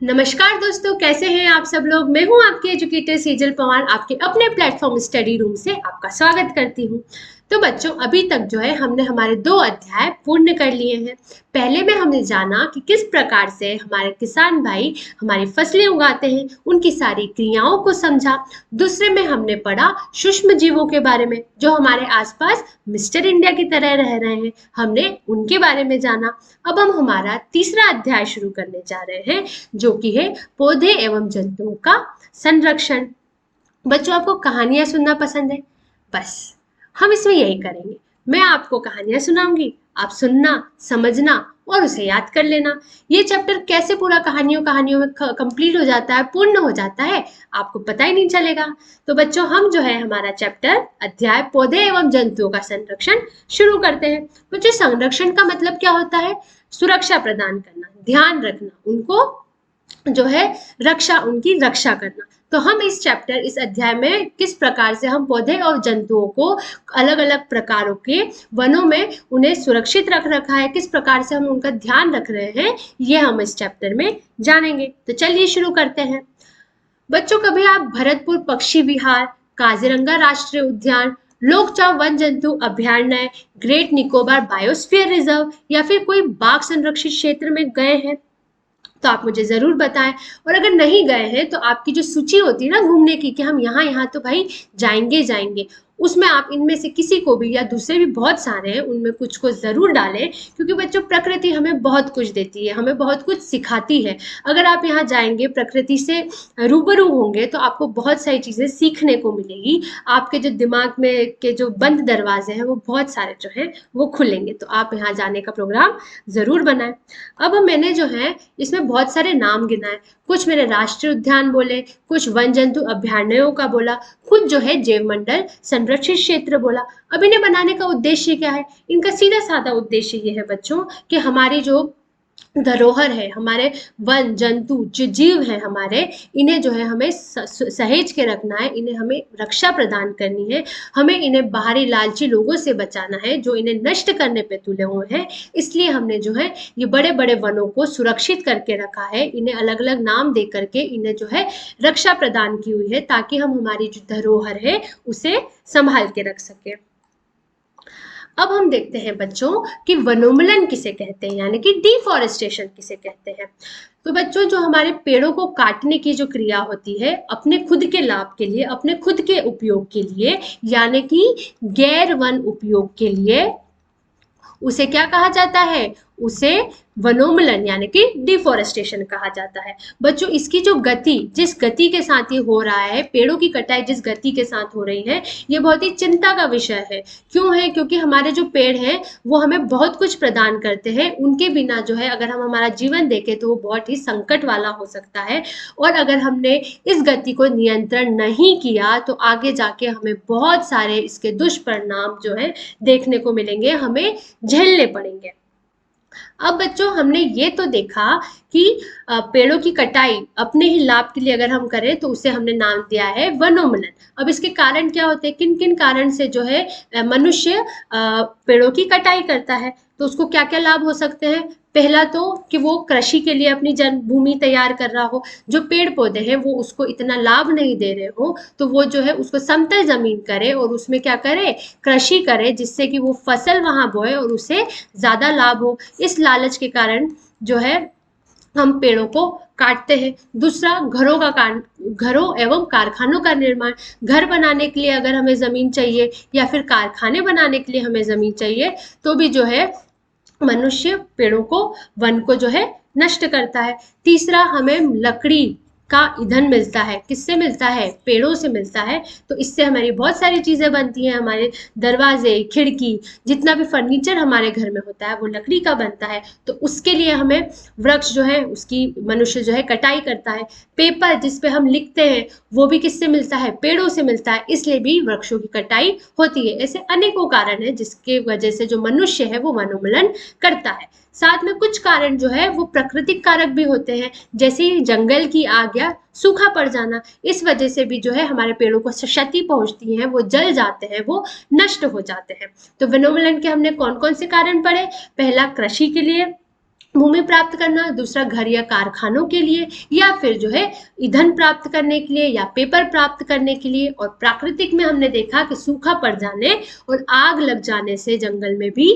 नमस्कार दोस्तों, कैसे हैं आप सब लोग। मैं हूं आपकी एजुकेटर सेजल पवार, आपके अपने प्लेटफॉर्म स्टडी रूम से आपका स्वागत करती हूं। तो बच्चों, अभी तक जो है हमने हमारे 2 अध्याय पूर्ण कर लिए हैं। पहले में हमने जाना कि किस प्रकार से हमारे किसान भाई हमारी फसलें उगाते हैं, उनकी सारी क्रियाओं को समझा। दूसरे में हमने पढ़ा सूक्ष्म जीवों के बारे में, जो हमारे आसपास मिस्टर इंडिया की तरह रह रहे हैं, हमने उनके बारे में जाना। अब हम हमारा तीसरा अध्याय शुरू करने जा रहे हैं, जो कि है पौधे एवं जंतुओं का संरक्षण। बच्चों, आपको कहानियां सुनना पसंद है? बस हम इसमें यही करेंगे। मैं आपको कहानियां सुनाऊंगी, आप सुनना, समझना और उसे याद कर लेना। ये चैप्टर कैसे पूरा कहानियों में कंप्लीट हो जाता है, पूर्ण हो जाता है, आपको पता ही नहीं चलेगा। तो बच्चों, हम जो है हमारा चैप्टर अध्याय पौधे एवं जंतुओं का संरक्षण शुरू करते हैं। बच्चों, संरक्षण का मतलब क्या होता है? सुरक्षा प्रदान करना, ध्यान रखना, उनको जो है उनकी रक्षा करना। तो हम इस अध्याय में किस प्रकार से हम पौधे और जंतुओं को अलग अलग प्रकारों के वनों में उन्हें सुरक्षित रख रखा है, किस प्रकार से हम उनका ध्यान रख रहे हैं, ये हम इस चैप्टर में जानेंगे। तो चलिए शुरू करते हैं। बच्चों, कभी आप भरतपुर पक्षी विहार, काजीरंगा राष्ट्रीय उद्यान, लोकचाव वन जंतु अभ्यारण्य, ग्रेट निकोबार बायोस्फीयर रिजर्व या फिर कोई बाघ संरक्षित क्षेत्र में गए हैं? तो आप मुझे जरूर बताएं। और अगर नहीं गए हैं तो आपकी जो सूची होती है ना घूमने की, कि हम यहाँ तो भाई जाएंगे, उसमें आप इनमें से किसी को भी, या दूसरे भी बहुत सारे हैं, उनमें कुछ को जरूर डालें। क्योंकि बच्चों, प्रकृति हमें बहुत कुछ देती है, हमें बहुत कुछ सिखाती है। अगर आप यहाँ जाएंगे, प्रकृति से रूबरू होंगे, तो आपको बहुत सारी चीजें सीखने को मिलेगी। आपके जो दिमाग में के जो बंद दरवाजे हैं, वो बहुत सारे जो हैं वो खुलेंगे। तो आप यहाँ जाने का प्रोग्राम जरूर बनाएं। अब मैंने जो है इसमें बहुत सारे नाम गिनाए, कुछ मैंने राष्ट्रीय उद्यान बोले, कुछ वन जंतु अभ्यारण्यों का बोला, कुछ जो है जैव मंडल संरक्षित क्षेत्र बोला। अब इन्हें बनाने का उद्देश्य क्या है? इनका सीधा साधा उद्देश्य ये है बच्चों, कि हमारी जो धरोहर है, हमारे वन जंतु जो जीव है हमारे, इन्हें जो है हमें सहेज के रखना है, इन्हें हमें रक्षा प्रदान करनी है, हमें इन्हें बाहरी लालची लोगों से बचाना है जो इन्हें नष्ट करने पे तुले हुए हैं। इसलिए हमने जो है ये बड़े बड़े वनों को सुरक्षित करके रखा है, इन्हें अलग अलग नाम दे करके इन्हें जो है रक्षा प्रदान की हुई है, ताकि हम हमारी जो धरोहर है उसे संभाल के रख सके। अब हम देखते हैं बच्चों कि वनोन्मूलन किसे कहते हैं, यानी कि डिफॉरेस्टेशन किसे कहते हैं। तो बच्चों, जो हमारे पेड़ों को काटने की जो क्रिया होती है अपने खुद के लाभ के लिए, अपने खुद के उपयोग के लिए, यानी कि गैर वन उपयोग के लिए, उसे क्या कहा जाता है? उसे वनोन्मूलन यानी कि डिफॉरेस्टेशन कहा जाता है। बच्चों, इसकी जो गति, जिस गति के साथ ये हो रहा है, पेड़ों की कटाई जिस गति के साथ हो रही है, ये बहुत ही चिंता का विषय है। क्यों है? क्योंकि हमारे जो पेड़ हैं वो हमें बहुत कुछ प्रदान करते हैं। उनके बिना जो है अगर हम हमारा जीवन देखें तो वो बहुत ही संकट वाला हो सकता है। और अगर हमने इस गति को नियंत्रण नहीं किया तो आगे जाके हमें बहुत सारे इसके दुष्परिणाम जो है देखने को मिलेंगे, हमें झेलने पड़ेंगे। अब बच्चों, हमने ये तो देखा कि पेड़ों की कटाई अपने ही लाभ के लिए अगर हम करें तो उसे हमने नाम दिया है वनोन्मूलन। अब इसके कारण क्या होते हैं, किन किन कारण से जो है मनुष्य पेड़ों की कटाई करता है, तो उसको क्या क्या लाभ हो सकते हैं? पहला तो कि वो कृषि के लिए अपनी जन्मभूमि तैयार कर रहा हो, जो पेड़ पौधे हैं वो उसको इतना लाभ नहीं दे रहे हो, तो वो जो है उसको समतल जमीन करे और उसमें क्या करे? कृषि करे, जिससे कि वो फसल वहां बोए और उसे ज्यादा लाभ हो। इस लालच के कारण जो है हम पेड़ों को काटते हैं। दूसरा, घरों एवं कारखानों का निर्माण। घर बनाने के लिए अगर हमें जमीन चाहिए या फिर कारखाने बनाने के लिए हमें जमीन चाहिए, तो भी जो है मनुष्य पेड़ों को, वन को जो है नष्ट करता है। तीसरा, हमें लकड़ी का ईंधन मिलता है। किससे मिलता है? पेड़ों से मिलता है। तो इससे हमारी बहुत सारी चीजें बनती हैं, हमारे दरवाजे, खिड़की, जितना भी फर्नीचर हमारे घर में होता है वो लकड़ी का बनता है। तो उसके लिए हमें वृक्ष जो है उसकी मनुष्य जो है कटाई करता है। पेपर जिस पे हम लिखते हैं वो भी किससे मिलता है? पेड़ों से मिलता है, इसलिए भी वृक्षों की कटाई होती है। ऐसे अनेकों कारण है जिसके वजह से जो मनुष्य है वो वनोन्मूलन करता है। साथ में कुछ कारण जो है वो प्राकृतिक कारक भी होते हैं, जैसे जंगल की आग या सूखा पड़ जाना। इस वजह से भी जो है हमारे पेड़ों को क्षति पहुंचती है, वो जल जाते हैं, वो नष्ट हो जाते हैं। तो वनोन्मूलन के हमने कौन कौन से कारण पढ़े? पहला, कृषि के लिए, भूमि प्राप्त करना, दूसरा घर या कारखानों के लिए, या फिर जो है ईंधन प्राप्त करने के लिए या पेपर प्राप्त करने के लिए। और प्राकृतिक में हमने देखा कि सूखा पड़ जाने और आग लग जाने से जंगल में भी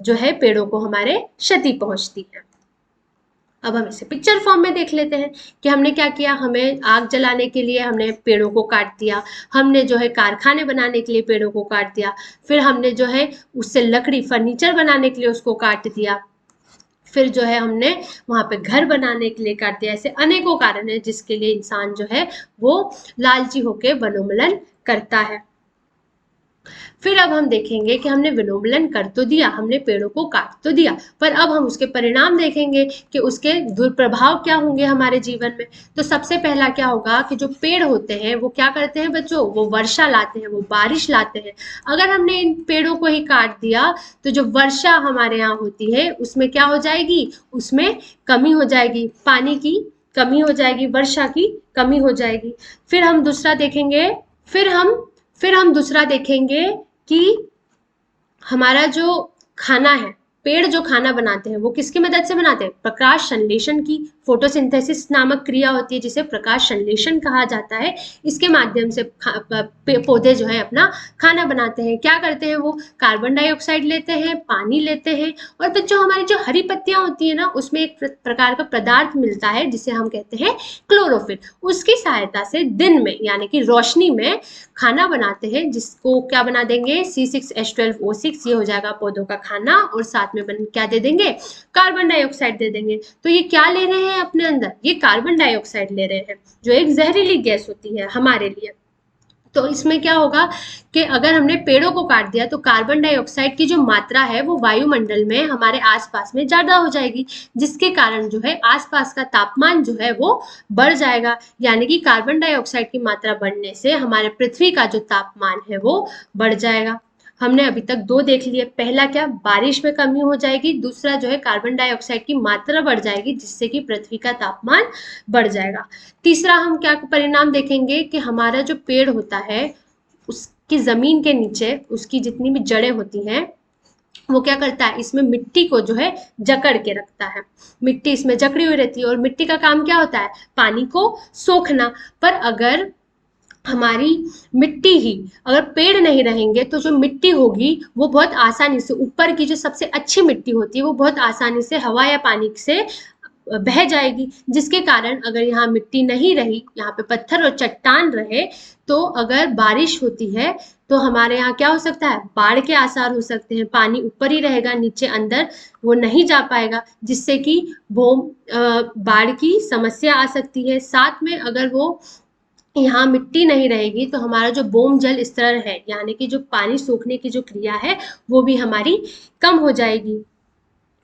जो है पेड़ों को हमारे क्षति पहुंचती है। अब हम इसे पिक्चर फॉर्म में देख लेते हैं कि हमने क्या किया। हमें आग जलाने के लिए हमने पेड़ों को काट दिया, हमने जो है कारखाने बनाने के लिए पेड़ों को काट दिया, फिर हमने जो है उससे लकड़ी फर्नीचर बनाने के लिए उसको काट दिया, फिर जो है हमने वहां पे घर बनाने के लिए काट दिया। ऐसे अनेकों कारण है जिसके लिए इंसान जो है वो लालची होकर वनोन्मूलन करता है। फिर अब हम देखेंगे कि हमने वनोन्मूलन कर तो दिया, हमने पेड़ों को काट तो दिया, पर अब हम उसके परिणाम देखेंगे कि उसके दुष्प्रभाव क्या होंगे हमारे जीवन में। तो सबसे पहला क्या होगा कि जो पेड़ होते हैं वो क्या करते हैं बच्चों, वो वर्षा लाते हैं, वो बारिश लाते हैं। अगर हमने इन पेड़ों को ही काट दिया तो जो वर्षा हमारे यहाँ होती है उसमें क्या हो जाएगी, उसमें कमी हो जाएगी, पानी की कमी हो जाएगी, वर्षा की कमी हो जाएगी। फिर हम दूसरा देखेंगे, फिर हम दूसरा देखेंगे कि हमारा जो खाना है, पेड़ जो खाना बनाते हैं वो किसकी मदद से बनाते हैं, प्रकाश संश्लेषण की, फोटोसिंथेसिस नामक क्रिया होती है जिसे प्रकाश संश्लेषण कहा जाता है। इसके माध्यम से पौधे जो है अपना खाना बनाते हैं। क्या करते हैं वो, कार्बन डाइऑक्साइड लेते हैं, पानी लेते हैं, और बच्चों हमारी जो हरी पत्तियां होती है ना उसमें एक प्रकार का पदार्थ मिलता है जिसे हम कहते हैं क्लोरोफिल। उसकी सहायता से दिन में यानी कि रोशनी में खाना बनाते हैं, जिसको क्या बना देंगे, C6H12O6, ये हो जाएगा पौधों का खाना, और साथ में क्या दे देंगे, कार्बन डाइऑक्साइड दे देंगे। तो ये क्या ले रहे हैं अपने अंदर, ये कार्बन डाइऑक्साइड ले रहे हैं जो एक जहरीली गैस होती है हमारे लिए। तो इसमें क्या होगा कि अगर हमने पेड़ों को काट दिया तो कार्बन डाइऑक्साइड की जो मात्रा है वो वायुमंडल में हमारे आसपास में ज्यादा हो जाएगी, जिसके कारण जो है आसपास का तापमान जो है वो बढ़ जाएगा। यानी कि कार्बन डाइऑक्साइड की मात्रा बढ़ने से हमारे पृथ्वी का जो तापमान है वो बढ़ जाएगा। हमने अभी तक दो देख लिए, पहला क्या, बारिश में कमी हो जाएगी, दूसरा जो है कार्बन डाइऑक्साइड की मात्रा बढ़ जाएगी जिससे कि पृथ्वी का तापमान बढ़ जाएगा। तीसरा हम क्या परिणाम देखेंगे कि हमारा जो पेड़ होता है उसकी जमीन के नीचे उसकी जितनी भी जड़ें होती हैं वो क्या करता है, इसमें मिट्टी को जो है जकड़ के रखता है। मिट्टी इसमें जकड़ी हुई रहती है और मिट्टी का काम क्या होता है, पानी को सोखना। पर अगर हमारी मिट्टी ही, अगर पेड़ नहीं रहेंगे तो जो मिट्टी होगी वो बहुत आसानी से, ऊपर की जो सबसे अच्छी मिट्टी होती है वो बहुत आसानी से हवा या पानी से बह जाएगी, जिसके कारण अगर यहाँ मिट्टी नहीं रही, यहाँ पे पत्थर और चट्टान रहे, तो अगर बारिश होती है तो हमारे यहाँ क्या हो सकता है, बाढ़ के आसार हो सकते हैं। पानी ऊपर ही रहेगा, नीचे अंदर वो नहीं जा पाएगा, जिससे कि बाढ़ की समस्या आ सकती है। साथ में अगर वो यहाँ मिट्टी नहीं रहेगी तो हमारा जो बोम जल स्तर है यानी कि जो पानी सूखने की जो क्रिया है वो भी हमारी कम हो जाएगी।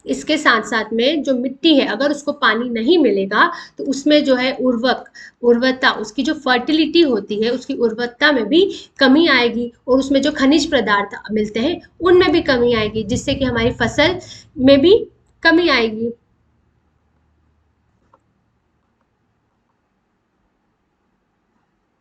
इसके साथ साथ में जो मिट्टी है अगर उसको पानी नहीं मिलेगा तो उसमें जो है उर्वरता, उसकी जो फर्टिलिटी होती है उसकी उर्वरता में भी कमी आएगी, और उसमें जो खनिज पदार्थ मिलते हैं उनमें भी कमी आएगी, जिससे कि हमारी फसल में भी कमी आएगी।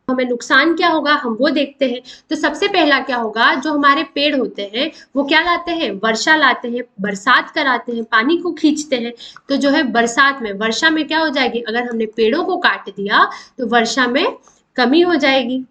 हमें नुकसान क्या होगा हम वो देखते हैं। तो सबसे पहला क्या होगा, जो हमारे पेड़ होते हैं वो क्या लाते हैं, वर्षा लाते हैं, बरसात कराते हैं, पानी को खींचते हैं। तो जो है बरसात में, वर्षा में क्या हो जाएगी, अगर हमने पेड़ों को काट दिया तो वर्षा में कमी हो जाएगी।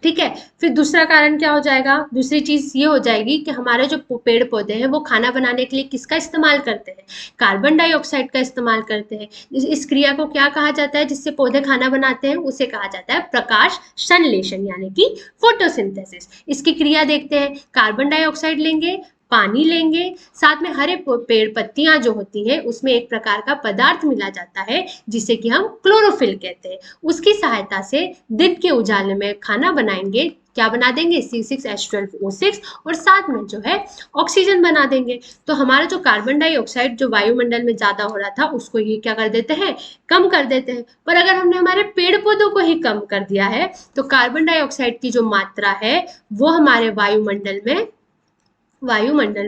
ठीक है, फिर दूसरा कारण क्या हो जाएगा, दूसरी चीज ये हो जाएगी कि हमारे जो पेड़ पौधे हैं वो खाना बनाने के लिए किसका इस्तेमाल करते हैं, कार्बन डाइऑक्साइड का इस्तेमाल करते हैं। इस क्रिया को क्या कहा जाता है जिससे पौधे खाना बनाते हैं, उसे कहा जाता है प्रकाश संश्लेषण यानी कि फोटोसिंथेसिस। इसकी क्रिया देखते हैं, कार्बन डाइऑक्साइड लेंगे, पानी लेंगे, साथ में हरे पेड़ पत्तियां जो होती हैं उसमें एक प्रकार का पदार्थ मिला जाता है जिसे कि हम क्लोरोफिल कहते हैं। उसकी सहायता से दिन के उजाले में खाना बनाएंगे, क्या बना देंगे, C6H12O6, और साथ में जो है ऑक्सीजन बना देंगे। तो हमारा जो कार्बन डाइऑक्साइड जो वायुमंडल में ज्यादा हो रहा था उसको ये क्या कर देते हैं, कम कर देते हैं। पर अगर हमने हमारे पेड़ पौधों को ही कम कर दिया है तो कार्बन डाइऑक्साइड की जो मात्रा है वो हमारे वायुमंडल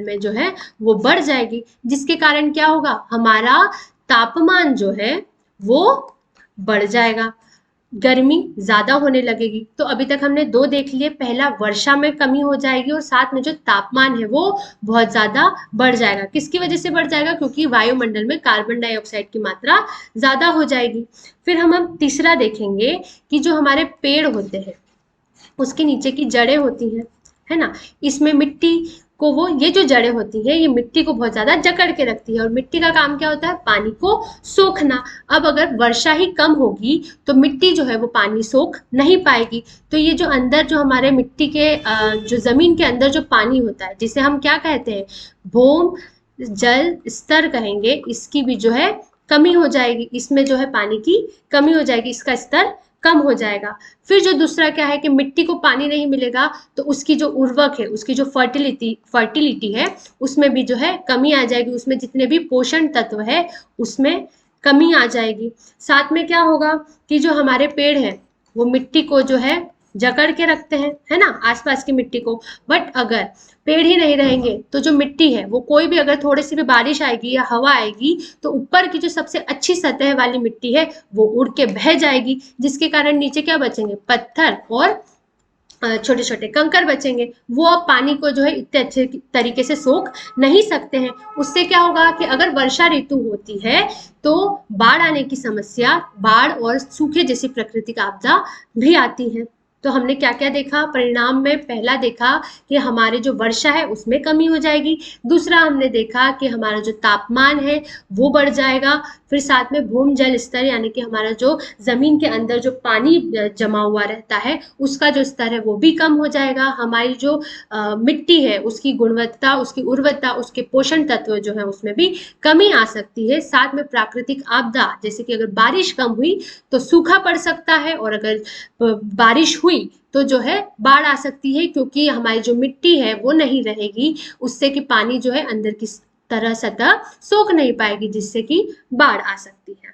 में जो है वो बढ़ जाएगी, जिसके कारण क्या होगा, हमारा तापमान जो है वो बढ़ जाएगा। गर्मी ज्यादा होने लगेगी। तो अभी तक हमने दो देख लिए, पहला वर्षा में कमी हो जाएगी और साथ में जो तापमान है वो बहुत ज्यादा बढ़ जाएगा। किसकी वजह से बढ़ जाएगा? क्योंकि वायुमंडल में कार्बन डाइऑक्साइड की मात्रा ज्यादा हो जाएगी। फिर हम तीसरा देखेंगे कि जो हमारे पेड़ होते हैं उसके नीचे की जड़ें होती हैं, है ना, इसमें मिट्टी को वो, ये जो जड़ें होती हैं ये मिट्टी को बहुत ज्यादा जकड़ के रखती है और मिट्टी का काम क्या होता है? पानी को सोखना। अब अगर वर्षा ही कम होगी तो मिट्टी जो है वो पानी सोख नहीं पाएगी। तो ये जो अंदर जो हमारे मिट्टी के जो जमीन के अंदर जो पानी होता है, जिसे हम क्या कहते हैं? भूम जल स्तर कहेंगे, इसकी भी जो है कमी हो जाएगी। इसमें जो है पानी की कमी हो जाएगी, इसका स्तर कम हो जाएगा। फिर जो दूसरा क्या है कि मिट्टी को पानी नहीं मिलेगा तो उसकी जो उर्वरक है, उसकी जो फर्टिलिटी है, उसमें भी जो है कमी आ जाएगी। उसमें जितने भी पोषण तत्व है उसमें कमी आ जाएगी। साथ में क्या होगा कि जो हमारे पेड़ हैं वो मिट्टी को जो है जकड़ के रखते हैं, है ना, आसपास की मिट्टी को। बट अगर पेड़ ही नहीं रहेंगे तो जो मिट्टी है वो, कोई भी अगर थोड़ी सी भी बारिश आएगी या हवा आएगी तो ऊपर की जो सबसे अच्छी सतह वाली मिट्टी है वो उड़ के बह जाएगी, जिसके कारण नीचे क्या बचेंगे? पत्थर और छोटे छोटे कंकर बचेंगे। वो अब पानी को जो है इतने अच्छे तरीके से सोख नहीं सकते हैं। उससे क्या होगा कि अगर वर्षा ऋतु होती है तो बाढ़ आने की समस्या, बाढ़ और सूखे जैसी प्राकृतिक आपदा भी आती है। तो हमने क्या क्या देखा परिणाम में? पहला देखा कि हमारे जो वर्षा है उसमें कमी हो जाएगी। दूसरा हमने देखा कि हमारा जो तापमान है वो बढ़ जाएगा। फिर साथ में भूम जल स्तर, यानी कि हमारा जो जमीन के अंदर जो पानी जमा हुआ रहता है उसका जो स्तर है वो भी कम हो जाएगा। हमारी जो मिट्टी है उसकी गुणवत्ता, उसकी उर्वरता, उसके पोषण तत्व जो है उसमें भी कमी आ सकती है। साथ में प्राकृतिक आपदा, जैसे कि अगर बारिश कम हुई तो सूखा पड़ सकता है, और अगर बारिश हुई तो जो है बाढ़ आ सकती है, क्योंकि हमारी जो मिट्टी है वो नहीं रहेगी, उससे कि पानी जो है अंदर की तरह सतह सोख नहीं पाएगी, जिससे कि बाढ़ आ सकती है।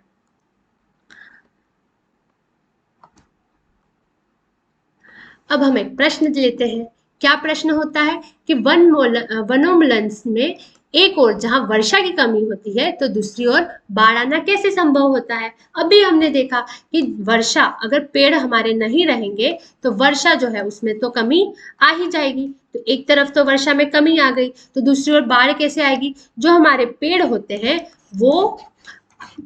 अब हम एक प्रश्न लेते हैं। क्या प्रश्न होता है कि वनोन्मूलन में एक ओर जहां वर्षा की कमी होती है तो दूसरी ओर बाढ़ आना कैसे संभव होता है? अभी हमने देखा कि वर्षा, अगर पेड़ हमारे नहीं रहेंगे तो वर्षा जो है उसमें तो कमी आ ही जाएगी। तो एक तरफ तो वर्षा में कमी आ गई तो दूसरी ओर बाढ़ कैसे आएगी? जो हमारे पेड़ होते हैं वो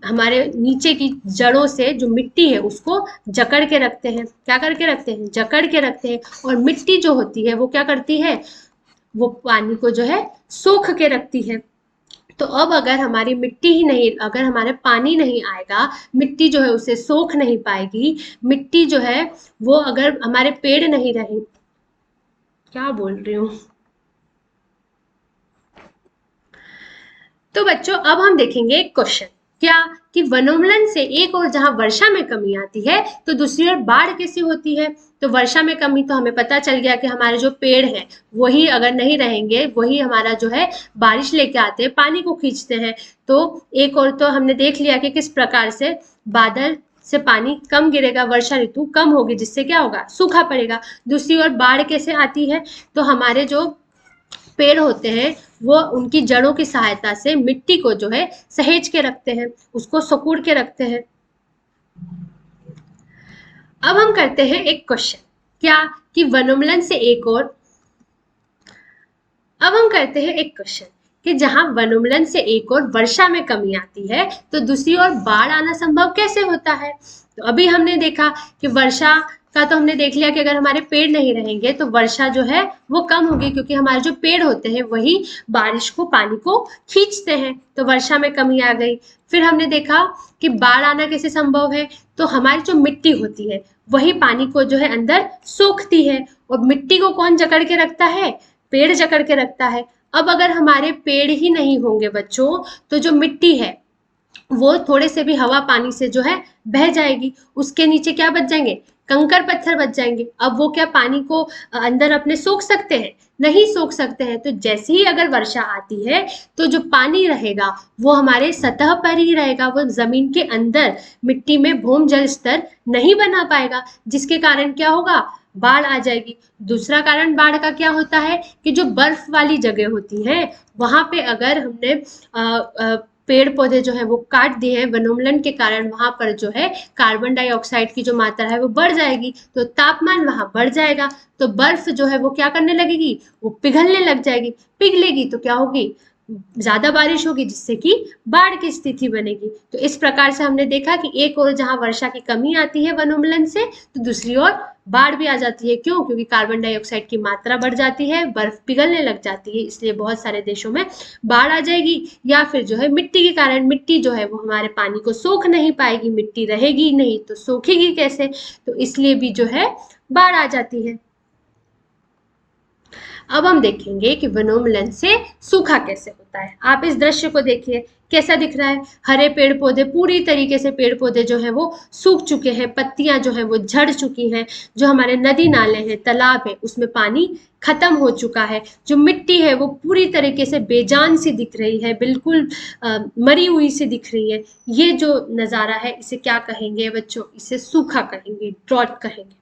हमारे नीचे की जड़ों से जो मिट्टी है उसको जकड़ के रखते हैं। क्या करके रखते हैं? जकड़ के रखते हैं। और मिट्टी जो होती है वो क्या करती है? वो पानी को जो है सोख के रखती है। तो अब अगर हमारी मिट्टी ही नहीं, अगर हमारे पानी नहीं आएगा, मिट्टी जो है उसे सोख नहीं पाएगी, मिट्टी जो है वो, अगर हमारे पेड़ नहीं रहे, क्या बोल रही हूँ। तो बच्चों अब हम देखेंगे एक क्वेश्चन, क्या कि वनोन्मूलन से एक और जहां वर्षा में कमी आती है तो दूसरी ओर बाढ़ कैसे होती है? तो वर्षा में कमी तो हमें पता चल गया कि हमारे जो पेड़ हैं वही अगर नहीं रहेंगे, वही हमारा जो है बारिश लेके आते हैं, पानी को खींचते हैं। तो एक और तो हमने देख लिया कि किस प्रकार से बादल से पानी कम गिरेगा, वर्षा ऋतु कम होगी, जिससे क्या होगा? सूखा पड़ेगा। दूसरी ओर बाढ़ कैसे आती है? तो हमारे जो पेड़ होते हैं वो उनकी जड़ों की सहायता से मिट्टी को जो है सहेज के रखते हैं, उसको सिकुड़ के रखते हैं। अब हम करते हैं एक क्वेश्चन, क्या कि वनोन्मूलन से एक और, अब हम करते हैं एक क्वेश्चन कि जहां वनोन्मूलन से एक और वर्षा में कमी आती है तो दूसरी ओर बाढ़ आना संभव कैसे होता है? तो अभी हमने देखा कि वर्षा का तो हमने देख लिया कि अगर हमारे पेड़ नहीं रहेंगे तो वर्षा जो है वो कम होगी, क्योंकि हमारे जो पेड़ होते हैं वही बारिश को, पानी को खींचते हैं। तो वर्षा में कमी आ गई। फिर हमने देखा कि बाढ़ आना कैसे संभव है? तो हमारी जो मिट्टी होती है वही पानी को जो है अंदर सोखती है, और मिट्टी को कौन जकड़ के रखता है? पेड़ जकड़ के रखता है। अब अगर हमारे पेड़ ही नहीं होंगे बच्चों तो जो मिट्टी है वो थोड़े से भी हवा पानी से जो है बह जाएगी, उसके नीचे क्या बच जाएंगे? कंकर पत्थर बच जाएंगे। अब वो क्या पानी को अंदर अपने सोख सकते हैं? नहीं सोख सकते हैं। तो जैसे ही अगर वर्षा आती है तो जो पानी रहेगा वो हमारे सतह पर ही रहेगा, वो जमीन के अंदर मिट्टी में भूम जल स्तर नहीं बना पाएगा, जिसके कारण क्या होगा? बाढ़ आ जाएगी। दूसरा कारण बाढ़ का क्या होता है कि जो बर्फ वाली जगह होती है वहां पे अगर हमने पेड़ पौधे जो है वो काट दिए हैं वनोन्मूलन के कारण, वहां पर जो है कार्बन डाइऑक्साइड की जो मात्रा है वो बढ़ जाएगी, तो तापमान वहां बढ़ जाएगा, तो बर्फ जो है वो क्या करने लगेगी, वो पिघलने लग जाएगी। पिघलेगी तो क्या होगी, ज्यादा बारिश होगी, जिससे कि बाढ़ की स्थिति बनेगी। तो इस प्रकार से हमने देखा कि एक ओर जहां वर्षा की कमी आती है वनोन्मूलन से, तो दूसरी ओर बाढ़ भी आ जाती है। क्यों? क्योंकि कार्बन डाइऑक्साइड की मात्रा बढ़ जाती है, बर्फ पिघलने लग जाती है, इसलिए बहुत सारे देशों में बाढ़ आ जाएगी। या फिर जो है मिट्टी के कारण, मिट्टी जो है वो हमारे पानी को सोख नहीं पाएगी, मिट्टी रहेगी नहीं तो सोखेगी कैसे, तो इसलिए भी जो है बाढ़ आ जाती है। अब हम देखेंगे कि वनोन्मूलन से सूखा कैसे होता है। आप इस दृश्य को देखिए, कैसा दिख रहा है, हरे पेड़ पौधे, पूरी तरीके से पेड़ पौधे जो है वो सूख चुके हैं, पत्तियां जो है वो झड़ चुकी हैं, जो हमारे नदी नाले हैं, तालाब है, उसमें पानी खत्म हो चुका है, जो मिट्टी है वो पूरी तरीके से बेजान सी दिख रही है, बिल्कुल मरी हुई सी दिख रही है। ये जो नज़ारा है इसे क्या कहेंगे बच्चों, इसे सूखा कहेंगे, ड्रॉट कहेंगे।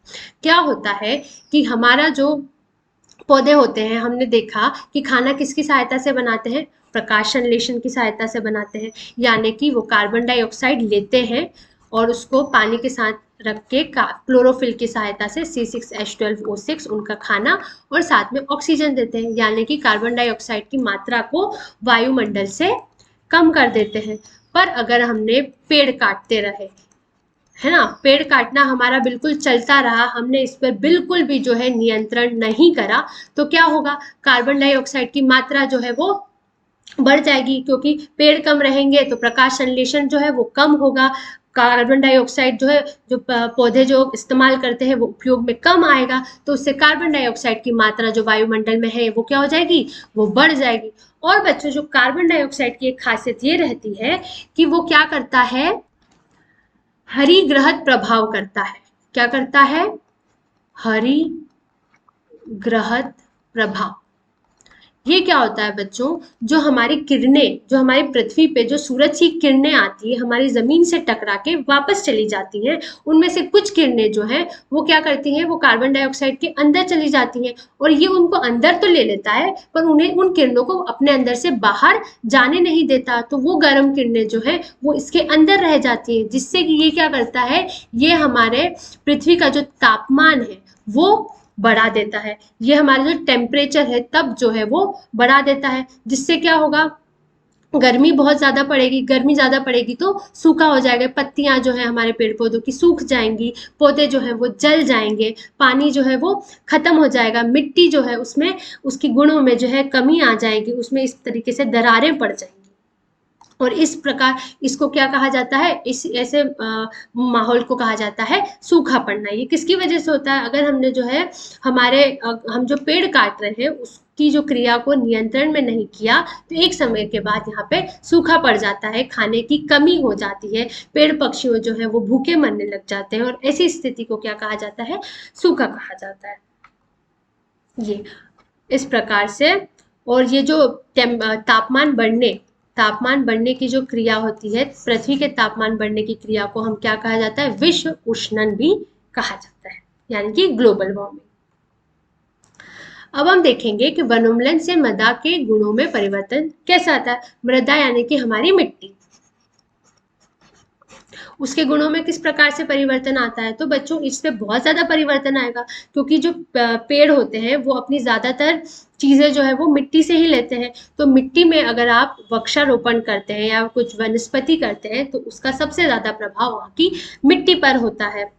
क्या होता है कि हमारा जो पौधे होते हैं, हमने देखा कि खाना किसकी सहायता से बनाते हैं, प्रकाश संश्लेषण की सहायता से बनाते हैं, यानी कि वो कार्बन डाइऑक्साइड लेते हैं और उसको पानी के साथ रख के क्लोरोफिल की सहायता से C6H12O6 उनका खाना, और साथ में ऑक्सीजन देते हैं, यानी कि कार्बन डाइऑक्साइड की मात्रा को वायुमंडल से कम कर देते हैं। पर अगर हमने पेड़ काटते रहे, है ना, पेड़ काटना हमारा बिल्कुल चलता रहा, हमने इस पर बिल्कुल भी जो है नियंत्रण नहीं करा, तो क्या होगा, कार्बन डाइऑक्साइड की मात्रा जो है वो बढ़ जाएगी, क्योंकि पेड़ कम रहेंगे तो प्रकाश संश्लेषण जो है वो कम होगा, कार्बन डाइऑक्साइड जो है, जो पौधे जो इस्तेमाल करते हैं वो उपयोग में कम आएगा, तो उससे कार्बन डाइऑक्साइड की मात्रा जो वायुमंडल में है वो क्या हो जाएगी, वो बढ़ जाएगी। और बच्चों, जो कार्बन डाइऑक्साइड की एक खासियत ये रहती है कि वो क्या करता है, हरिग्रहण प्रभाव करता है। क्या करता है, हरिग्रहण प्रभाव। ये क्या होता है बच्चों, जो हमारी किरणें, जो हमारी पृथ्वी पे जो सूरज की किरणें आती है, हमारी जमीन से टकरा के वापस चली जाती हैं, उनमें से कुछ किरणें जो हैं वो क्या करती हैं, वो कार्बन डाइऑक्साइड के अंदर चली जाती हैं, और ये उनको अंदर तो ले लेता है पर उन्हें, उन किरणों को अपने अंदर से बाहर जाने नहीं देता, तो वो गर्म किरणें जो है वो इसके अंदर रह जाती है, जिससे कि ये क्या करता है, ये हमारे पृथ्वी का जो तापमान है वो बढ़ा देता है, ये हमारा जो टेम्परेचर है तब जो है वो बढ़ा देता है, जिससे क्या होगा, गर्मी बहुत ज्यादा पड़ेगी, गर्मी ज्यादा पड़ेगी तो सूखा हो जाएगा, पत्तियां जो है हमारे पेड़ पौधों की सूख जाएंगी, पौधे जो है वो जल जाएंगे, पानी जो है वो खत्म हो जाएगा, मिट्टी जो है उसमें उसकी गुणों में जो है कमी आ जाएगी, उसमें इस तरीके से दरारें पड़ जाएंगी। और इस प्रकार इसको क्या कहा जाता है, इस ऐसे माहौल को कहा जाता है सूखा पड़ना। ये किसकी वजह से होता है, अगर हमने जो है हम जो पेड़ काट रहे हैं उसकी जो क्रिया को नियंत्रण में नहीं किया, तो एक समय के बाद यहाँ पे सूखा पड़ जाता है, खाने की कमी हो जाती है, पेड़ पक्षियों जो है वो भूखे मरने लग जाते हैं, और ऐसी स्थिति को क्या कहा जाता है, सूखा कहा जाता है। ये इस प्रकार से, और ये जो तापमान बढ़ने की जो क्रिया होती है, पृथ्वी के तापमान बढ़ने की क्रिया को हम क्या कहा जाता है, विश्व उष्णन भी कहा जाता है, यानी कि ग्लोबल वार्मिंग। अब हम देखेंगे कि वनोन्मूलन से मृदा के गुणों में परिवर्तन कैसा आता है। मृदा यानी कि हमारी मिट्टी, उसके गुणों में किस प्रकार से परिवर्तन आता है, तो बच्चों इस पे बहुत ज्यादा परिवर्तन आएगा, क्योंकि जो पेड़ होते हैं वो अपनी ज्यादातर चीजें जो है वो मिट्टी से ही लेते हैं, तो मिट्टी में अगर आप वृक्षारोपण करते हैं या कुछ वनस्पति करते हैं तो उसका सबसे ज्यादा प्रभाव वहाँ की मिट्टी पर होता है।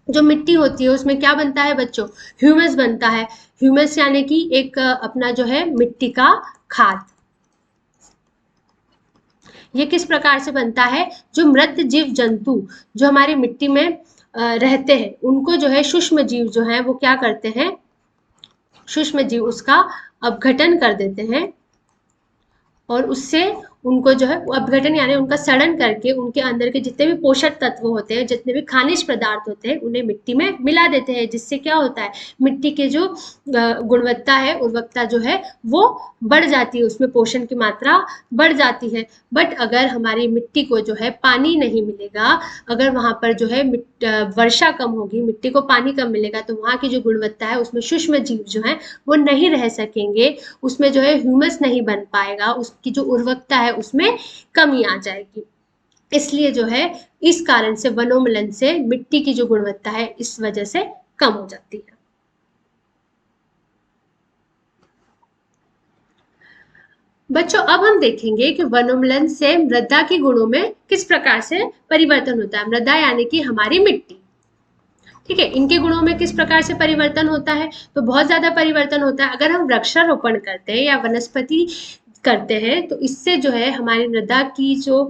जो मिट्टी होती है उसमें क्या बनता है बच्चों, ह्यूमस बनता है। ह्यूमस यानी कि एक अपना जो है मिट्टी का खाद। ये किस प्रकार से बनता है, जो मृत जीव जंतु जो हमारी मिट्टी में रहते हैं उनको जो है सूक्ष्म जीव जो है वो क्या करते हैं, सूक्ष्म जीव उसका अपघटन कर देते हैं, और उससे उनको जो है अपघटन यानी उनका सड़न करके उनके अंदर के जितने भी पोषक तत्व होते हैं, जितने भी खनिज पदार्थ होते हैं, उन्हें मिट्टी में मिला देते हैं, जिससे क्या होता है, मिट्टी के जो गुणवत्ता है, उर्वरकता जो है वो बढ़ जाती है, उसमें पोषण की मात्रा बढ़ जाती है। बट अगर हमारी मिट्टी को जो है पानी नहीं मिलेगा, अगर वहां पर जो है वर्षा कम होगी, मिट्टी को पानी कम मिलेगा, तो वहां की जो गुणवत्ता है उसमें सूक्ष्म जीव जो है वो नहीं रह सकेंगे, उसमें जो है ह्यूमस नहीं बन पाएगा, उसकी जो उर्वरकता है उसमें कमी आ जाएगी। इसलिए जो है इस कारण से वनोन्मूलन से मिट्टी की जो गुणवत्ता है इस वजह से कम हो जाती है। बच्चों अब हम देखेंगे कि वनोन्मूलन से मृदा के गुणों में किस प्रकार से परिवर्तन होता है। मृदा यानी कि हमारी मिट्टी, ठीक है, इनके गुणों में किस प्रकार से परिवर्तन होता है। तो बहुत ज्यादा परिवर्तन होता है। अगर हम वृक्षारोपण करते हैं या वनस्पति करते हैं तो इससे जो है हमारी मृदा की जो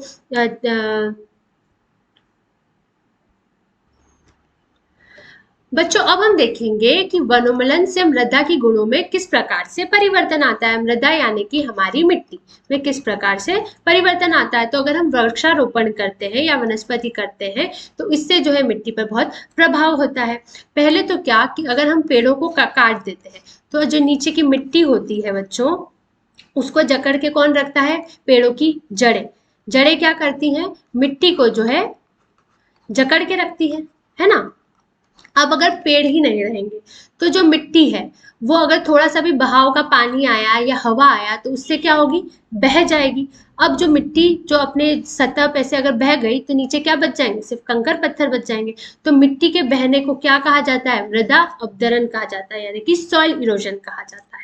बच्चों अब हम देखेंगे कि वनोन्मूलन से मृदा की गुणों में किस प्रकार से परिवर्तन आता है। मृदा यानी कि हमारी मिट्टी में किस प्रकार से परिवर्तन आता है। तो अगर हम वृक्षारोपण करते हैं या वनस्पति करते हैं तो इससे जो है मिट्टी पर बहुत प्रभाव होता है। पहले तो क्या कि अगर हम पेड़ों को काट देते हैं तो जो नीचे की मिट्टी होती है बच्चों, उसको जकड़ के कौन रखता है, पेड़ों की जड़ें। जड़ें क्या करती हैं, मिट्टी को जो है जकड़ के रखती है ना। अब अगर पेड़ ही नहीं रहेंगे तो जो मिट्टी है वो अगर थोड़ा सा भी बहाव का पानी आया या हवा आया तो उससे क्या होगी, बह जाएगी। अब जो मिट्टी जो अपने सतह पे से अगर बह गई तो नीचे क्या बच जाएंगे, सिर्फ कंकर पत्थर बच जाएंगे। तो मिट्टी के बहने को क्या कहा जाता है, मृदा अपदरण कहा जाता है, यानी कि सॉइल इरोजन कहा जाता है।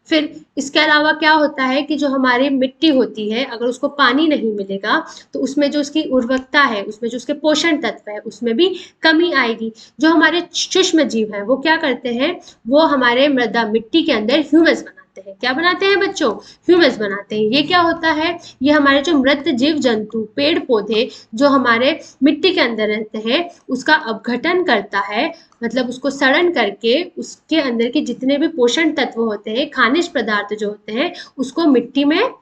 फिर इसके अलावा क्या होता है कि जो हमारी मिट्टी होती है अगर उसको पानी नहीं मिलेगा तो उसमें जो उसकी उर्वरकता है, उसमें जो उसके पोषण तत्व है उसमें भी कमी आएगी। जो हमारे सूक्ष्म जीव हैं वो क्या करते हैं, वो हमारे मृदा मिट्टी के अंदर ह्यूमस बनाते हैं। क्या बनाते हैं बच्चों, ह्यूमस बनाते हैं। ये क्या होता है, ये हमारे जो मृत जीव जंतु पेड़ पौधे जो हमारे मिट्टी के अंदर रहते हैं उसका अपघटन करता है, मतलब उसको सड़न करके उसके अंदर के जितने भी पोषण तत्व होते हैं, खनिज पदार्थ जो होते हैं उसको मिट्टी में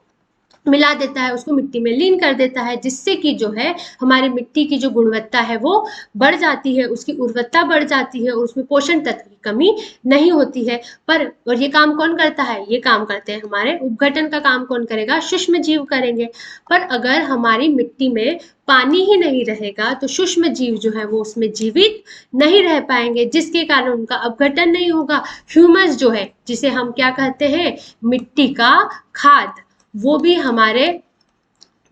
मिला देता है, उसको मिट्टी में लीन कर देता है, जिससे कि जो है हमारी मिट्टी की जो गुणवत्ता है वो बढ़ जाती है, उसकी उर्वरता बढ़ जाती है और उसमें पोषण तत्व की कमी नहीं होती है। पर और ये काम कौन करता है, ये काम करते हैं हमारे उपघटन का काम कौन करेगा, सूक्ष्म जीव करेंगे। पर अगर हमारी मिट्टी में पानी ही नहीं रहेगा तो सूक्ष्म जीव जो है वो उसमें जीवित नहीं रह पाएंगे, जिसके कारण उनका अपघटन नहीं होगा। ह्यूमस जो है जिसे हम क्या कहते हैं, मिट्टी का खाद, वो भी हमारे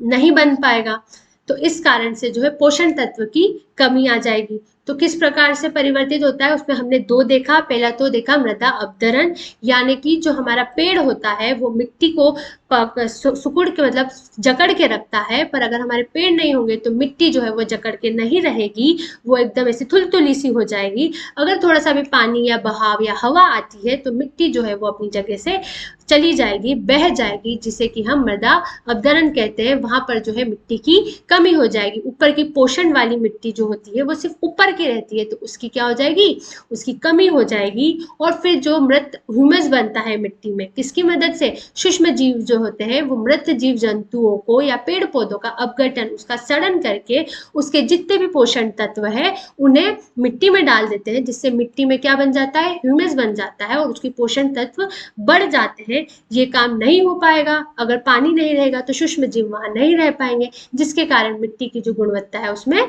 नहीं बन पाएगा। तो इस कारण से जो है पोषण तत्व की कमी आ जाएगी। तो किस प्रकार से परिवर्तित होता है उसमें हमने दो देखा। पहला तो देखा मृदा अपदरण, यानी कि जो हमारा पेड़ होता है वो मिट्टी को सुकुड़ के मतलब जकड़ के रखता है, पर अगर हमारे पेड़ नहीं होंगे तो मिट्टी जो है वो जकड़ के नहीं रहेगी, वो एकदम ऐसी थुलथुली सी हो जाएगी। अगर थोड़ा सा भी पानी या बहाव या हवा आती है तो मिट्टी जो है वो अपनी जगह से चली जाएगी, बह जाएगी, जिसे कि हम मृदा अपदरण कहते हैं। वहां पर जो है मिट्टी की कमी हो जाएगी। ऊपर की पोषण वाली मिट्टी जो होती है वो सिर्फ ऊपर की रहती है, तो उसकी क्या हो जाएगी, उसकी कमी हो जाएगी। और फिर जो मृत ह्यूमस बनता है मिट्टी में, किसकी मदद से, सूक्ष्म जीव जो होते हैं वो मृत जीव जंतुओं को या पेड़ पौधों का अपघटन, उसका सड़न करके उसके जितने भी पोषण तत्व है उन्हें मिट्टी में डाल देते हैं, जिससे मिट्टी में क्या बन जाता है, ह्यूमस बन जाता है और उसके पोषण तत्व बढ़ जाते हैं। ये काम नहीं हो पाएगा, अगर पानी नहीं रहेगा तो सूक्ष्म जीव वहां नहीं रह पाएंगे, जिसके कारण मिट्टी की जो गुणवत्ता है उसमें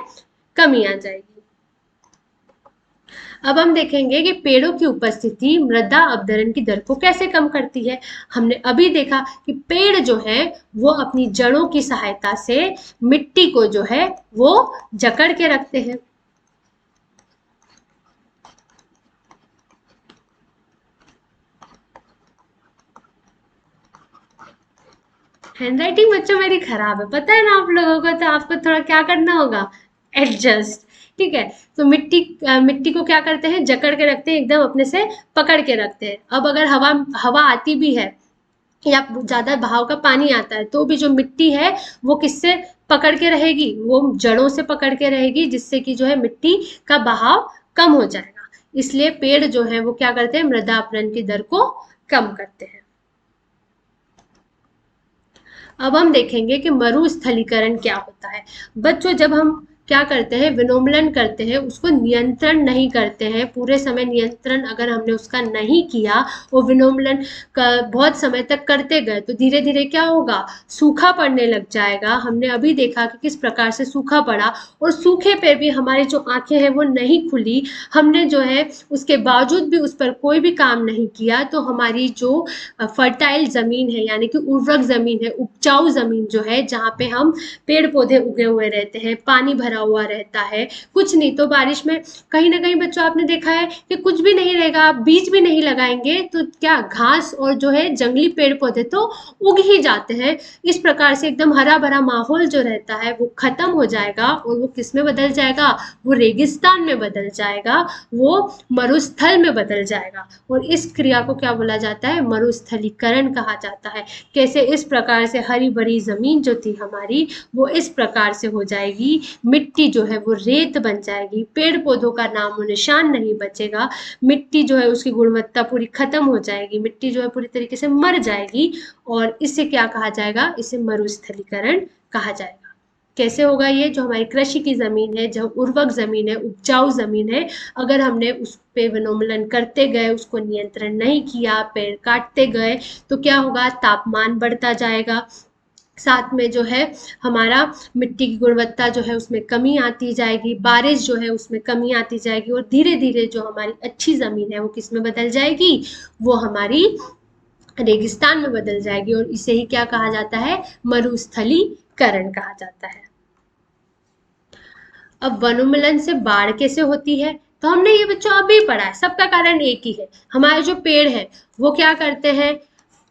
कमी आ जाएगी। अब हम देखेंगे कि पेड़ों की उपस्थिति मृदा अपदरण की दर को कैसे कम करती है। हमने अभी देखा कि पेड़ जो है वो अपनी जड़ों की सहायता से मिट्टी को जो है वो जकड़ के रखते हैं। हैंडराइटिंग बच्चों मेरी खराब है, पता है ना आप लोगों को, तो आपको थोड़ा क्या करना होगा, एडजस्ट। ठीक है, तो मिट्टी को क्या करते हैं, जकड़ के रखते हैं, एकदम अपने से पकड़ के रखते हैं। अब अगर हवा आती भी है या ज्यादा बहाव का पानी आता है तो भी जो मिट्टी है वो किससे पकड़ के रहेगी, वो जड़ों से पकड़ के रहेगी, जिससे कि जो है मिट्टी का बहाव कम हो जाएगा। इसलिए पेड़ जो है वो क्या करते हैं, मृदा अपरदन की दर को कम करते हैं। अब हम देखेंगे कि मरुस्थलीकरण क्या होता है। बच्चों जब हम क्या करते हैं, विनोमलन करते हैं, उसको नियंत्रण नहीं करते हैं। पूरे समय नियंत्रण अगर हमने उसका नहीं किया, वो विनोमलन का बहुत समय तक करते गए, तो धीरे धीरे क्या होगा, सूखा पड़ने लग जाएगा। हमने अभी देखा कि किस प्रकार से सूखा पड़ा, और सूखे पे भी हमारी जो आंखें हैं वो नहीं खुली। हमने जो है उसके बावजूद भी उस पर कोई भी काम नहीं किया, तो हमारी जो फर्टाइल जमीन है, यानी कि उर्वरक जमीन है, उपजाऊ जमीन जो है, जहाँ पे हम पेड़ पौधे उगे हुए रहते हैं, पानी भरा हुआ रहता है, कुछ नहीं तो बारिश में कहीं ना कहीं बच्चों आपने देखा है कि कुछ भी नहीं रहेगा, आप बीज भी नहीं लगाएंगे तो क्या, घास और जो है जंगली पेड़ पौधे तो उग ही जाते हैं। इस प्रकार से एकदम हरा भरा माहौल जो रहता है वो खत्म हो जाएगा, और वो किस में बदल जाएगा, वो रेगिस्तान में बदल जाएगा, वो मरुस्थल में बदल जाएगा। और इस क्रिया को क्या बोला जाता है, मरुस्थलीकरण कहा जाता है। कैसे, इस प्रकार से हरी भरी जमीन जो थी हमारी, वो इस प्रकार से हो जाएगी, मिट्टी जो है वो रेत बन जाएगी, पेड़ पौधों का नामो निशान नहीं बचेगा, मिट्टी जो है उसकी गुणवत्ता पूरी खत्म हो जाएगी, मिट्टी जो है पूरी तरीके से मर जाएगी, और इसे क्या कहा जाएगा, इसे मरुस्थलीकरण कहा जाएगा। कैसे होगा ये, जो हमारी कृषि की जमीन है, जो उर्वरक जमीन है, उपजाऊ जमीन है, अगर हमने उस पे विनोमलन करते गए, उसको नियंत्रण नहीं किया, पेड़ काटते गए, तो क्या होगा, तापमान बढ़ता जाएगा, साथ में जो है हमारा मिट्टी की गुणवत्ता जो है उसमें कमी आती जाएगी, बारिश जो है उसमें कमी आती जाएगी, और धीरे धीरे जो हमारी अच्छी जमीन है वो किस में बदल जाएगी, वो हमारी रेगिस्तान में बदल जाएगी, और इसे ही क्या कहा जाता है, मरुस्थलीकरण कहा जाता है। अब वनोन्मूलन से बाढ़ कैसे होती है, तो हमने ये बच्चों अभी पढ़ा है, सबका कारण एक ही है, हमारे जो पेड़ है वो क्या करते हैं,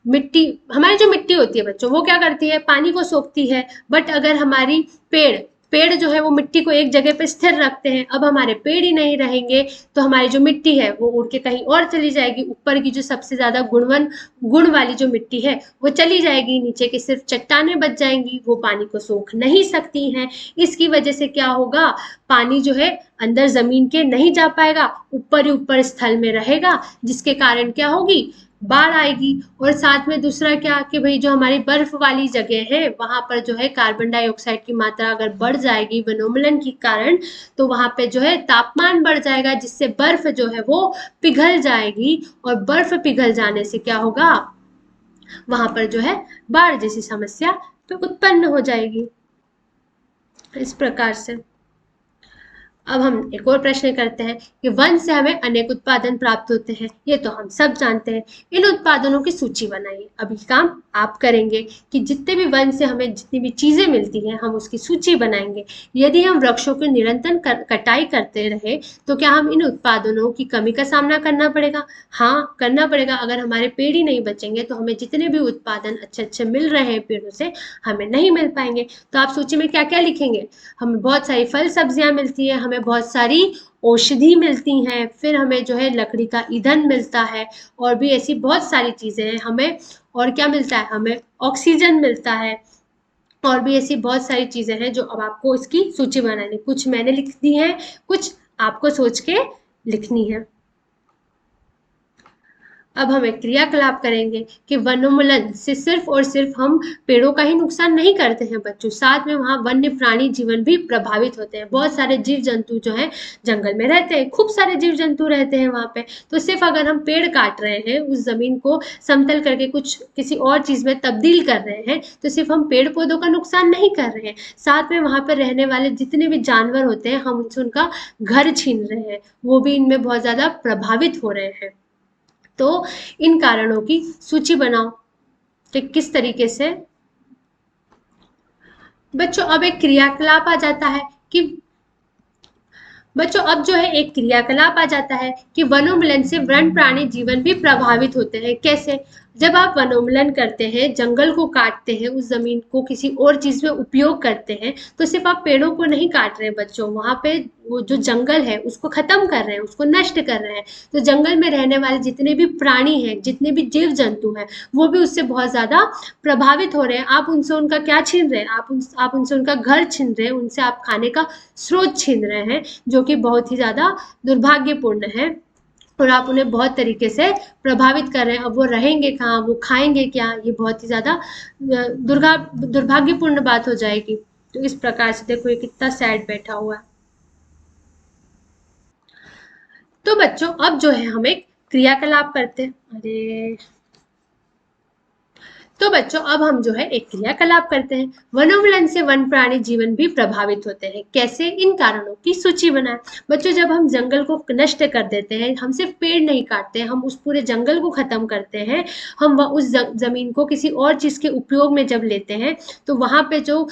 मिट्टी, हमारी जो मिट्टी होती है बच्चों वो क्या करती है, पानी को सोखती है। बट अगर हमारी पेड़ पेड़ जो है वो मिट्टी को एक जगह पे स्थिर रखते हैं, अब हमारे पेड़ ही नहीं रहेंगे तो हमारी जो मिट्टी है वो उड़ के कहीं और चली जाएगी, ऊपर की जो सबसे ज्यादा गुण वाली जो मिट्टी है वो चली जाएगी, नीचे की सिर्फ चट्टानें बच जाएंगी, वो पानी को सोख नहीं सकती हैं। इसकी वजह से क्या होगा, पानी जो है अंदर जमीन के नहीं जा पाएगा, ऊपर ही ऊपर स्थल में रहेगा, जिसके कारण क्या होगी, बाढ़ आएगी। और साथ में दूसरा क्या कि भाई जो हमारी बर्फ वाली जगह है वहां पर जो है कार्बन डाइऑक्साइड की मात्रा अगर बढ़ जाएगी वनोन्मूलन के कारण, तो वहां पे जो है तापमान बढ़ जाएगा, जिससे बर्फ जो है वो पिघल जाएगी, और बर्फ पिघल जाने से क्या होगा, वहां पर जो है बाढ़ जैसी समस्या तो उत्पन्न हो जाएगी। इस प्रकार से अब हम एक और प्रश्न करते हैं कि वन से हमें अनेक उत्पादन प्राप्त होते हैं, ये तो हम सब जानते हैं। इन उत्पादनों की सूची बनाइए। अब ये काम आप करेंगे कि जितने भी वन से हमें जितनी भी चीजें मिलती हैं हम उसकी सूची बनाएंगे। यदि हम वृक्षों की निरंतर कटाई करते रहे तो क्या हम इन उत्पादनों की कमी का सामना करना पड़ेगा? हाँ, करना पड़ेगा। अगर हमारे पेड़ ही नहीं बचेंगे तो हमें जितने भी उत्पादन अच्छे अच्छे मिल रहे हैं पेड़ों से, हमें नहीं मिल पाएंगे। तो आप सूची में क्या क्या लिखेंगे? हमें बहुत सारी फल सब्जियां मिलती है, हमें बहुत सारी औषधि मिलती हैं, फिर हमें जो है लकड़ी का ईंधन मिलता है, और भी ऐसी बहुत सारी चीजें हैं। हमें और क्या मिलता है? हमें ऑक्सीजन मिलता है, और भी ऐसी बहुत सारी चीजें हैं जो अब आपको इसकी सूची बनानी। कुछ मैंने लिख दी है, कुछ आपको सोच के लिखनी है। अब हम एक क्रियाकलाप करेंगे कि वनोन्मूलन से सिर्फ और सिर्फ हम पेड़ों का ही नुकसान नहीं करते हैं बच्चों, साथ में वहाँ वन्य प्राणी जीवन भी प्रभावित होते हैं। बहुत सारे जीव जंतु जो है जंगल में रहते हैं, खूब सारे जीव जंतु रहते हैं वहाँ पे। तो सिर्फ अगर हम पेड़ काट रहे हैं, उस जमीन को समतल करके कुछ किसी और चीज में तब्दील कर रहे हैं, तो सिर्फ हम पेड़ पौधों का नुकसान नहीं कर रहे हैं, साथ में वहाँ पर रहने वाले जितने भी जानवर होते हैं हम उनसे उनका घर छीन रहे हैं, वो भी इनमें बहुत ज्यादा प्रभावित हो रहे हैं। तो इन कारणों की सूची बनाओ। तो किस तरीके से बच्चों, अब एक क्रियाकलाप आ जाता है कि बच्चों अब जो है एक क्रियाकलाप आ जाता है कि वनोन्मूलन से वन्य प्राणी जीवन भी प्रभावित होते हैं। कैसे? जब आप वनोन्मूलन करते हैं, जंगल को काटते हैं, उस जमीन को किसी और चीज में उपयोग करते हैं, तो सिर्फ आप पेड़ों को नहीं काट रहे हैं बच्चों, वहां पे वो जो जंगल है उसको खत्म कर रहे हैं, उसको नष्ट कर रहे हैं। तो जंगल में रहने वाले जितने भी प्राणी हैं, जितने भी जीव जंतु हैं, वो भी उससे बहुत ज्यादा प्रभावित हो रहे हैं। आप उनसे उनका क्या छीन रहे हैं? आप उनसे उनका घर छीन रहे हैं, उनसे आप खाने का स्रोत छीन रहे हैं, जो कि बहुत ही ज्यादा दुर्भाग्यपूर्ण है, और आप उन्हें बहुत तरीके से प्रभावित कर रहे हैं। अब वो रहेंगे कहाँ, वो खाएंगे क्या, ये बहुत ही ज्यादा दुर्भाग्यपूर्ण बात हो जाएगी। तो इस प्रकार से देखो ये कितना सैड बैठा हुआ है। तो बच्चों अब जो है हम एक क्रियाकलाप करते हैं। अरे तो बच्चों अब हम जो है एक क्रियाकलाप करते हैं। वनोन्मूलन से वन प्राणी जीवन भी प्रभावित होते हैं। कैसे? इन कारणों की सूची बनाएं। बच्चों जब हम जंगल को नष्ट कर देते हैं, हम सिर्फ पेड़ नहीं काटते हैं, हम उस पूरे जंगल को खत्म करते हैं, हम उस जमीन को किसी और चीज के उपयोग में जब लेते हैं, तो वहां पे जो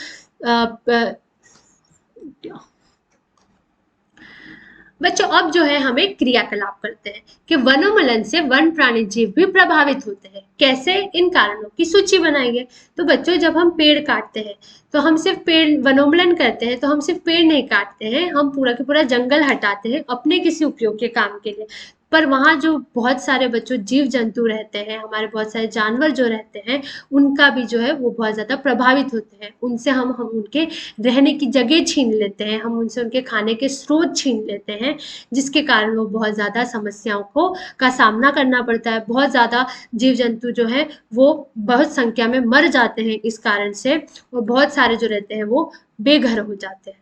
बच्चों अब जो है हम एक क्रियाकलाप करते हैं कि वनोन्मूलन से वन प्राणी जीव भी प्रभावित होते हैं। कैसे? इन कारणों की सूची बनाइए। तो बच्चों जब हम पेड़ काटते हैं, तो हम सिर्फ पेड़ वनोन्मूलन करते हैं, तो हम सिर्फ पेड़ नहीं काटते हैं, हम पूरा के पूरा जंगल हटाते हैं अपने किसी उपयोग के काम के लिए। पर वहाँ जो बहुत सारे बच्चों जीव जंतु रहते हैं, हमारे बहुत सारे जानवर जो रहते हैं, उनका भी जो है वो बहुत ज्यादा प्रभावित होते हैं। उनसे हम उनके रहने की जगह छीन लेते हैं, हम उनसे उनके खाने के स्रोत छीन लेते हैं, जिसके कारण वो बहुत ज्यादा समस्याओं को का सामना करना पड़ता है। बहुत ज्यादा जीव जंतु जो है वो बहुत संख्या में मर जाते हैं इस कारण से, और बहुत सारे जो रहते हैं वो बेघर हो जाते हैं।